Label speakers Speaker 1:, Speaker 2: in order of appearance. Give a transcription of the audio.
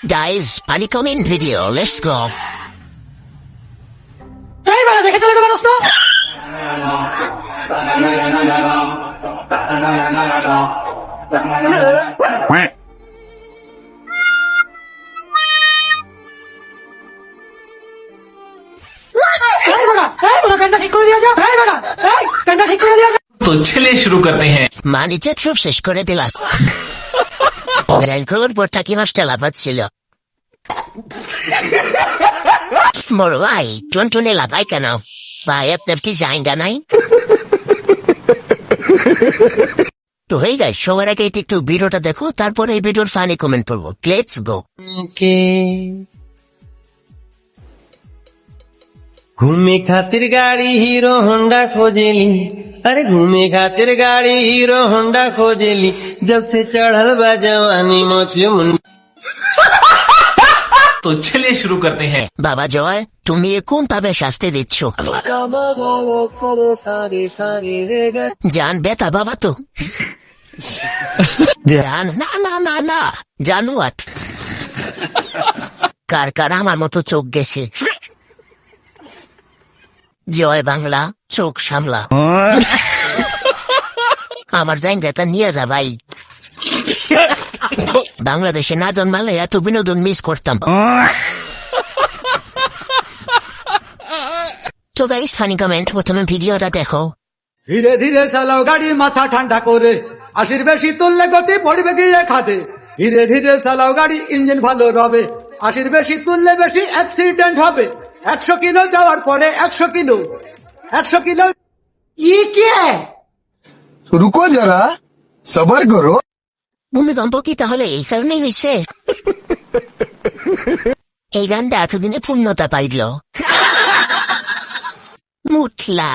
Speaker 1: Guys, funny comment video. Let's go.
Speaker 2: এই বেড়া দেখে চলে তো মানুষ তো প্যান্টটা ঠিক করে দিয়া যা। এই বেড়া এই প্যান্টটা ঠিক করে দিয়া যা।
Speaker 3: तो चलिए शुरू करते हैं।
Speaker 1: মানিটা খুব শেষ করে দিলাম। রেনকোর পরটা কি নষ্ট লাভাচ্ছিল। মোর ভাই টুনটুনে লাভাই কেন? ভাই আপনার ডিজাইনটা নাই? তো হয়ে যায়, সবার আগে একটু ভিডিওটা দেখো, তারপরে এই ভিডিওর ফানি কমেন্ট করবো। Let's go.
Speaker 4: घूमे खातिर गाड़ी हीरो होंडा खोजेली, अरे घूमे खातिर गाड़ी हीरो होंडा खोजेली, जब से चढ़ल बा जवानी मोचे मुंड।
Speaker 3: तो चलिए शुरू करते हैं।
Speaker 1: বাবা জয়, তুমি কোন ভাবে শাস্তি দিচ্ছ? জান বেটা বাবা তো জান না না না না জানুয়ার কার কার আমার মতো চোখ গেছে। জয় বাংলা, চোখ সামলা। আমার জায়গাটা নিয়ে যা ভাই। বাংলাদেশে না জন্মালে এত বিনোদন মিস করতাম। তো গাইস, ফানি কমেন্ট, প্রথমে ভিডিওটা দেখো।
Speaker 5: ধীরে ধীরে চালাও গাড়ি, মাথা ঠান্ডা করে, আশির বেশি তুললে গতি পড়বে গিয়ে খাদে। ধীরে ধীরে চালাও গাড়ি, ইঞ্জিন ভালো রবে, আশির বেশি তুললে বেশি অ্যাক্সিডেন্ট হবে। 100 কিলো যাওয়ার পরে 100 কিলো
Speaker 2: ই কে
Speaker 6: रुको जरा सबर करो।
Speaker 1: ভূমিকম্প কি তাহলে এই কারণেই হয়েছে? এই গানটা এতদিনে পূর্ণতা পাইল। মুটলা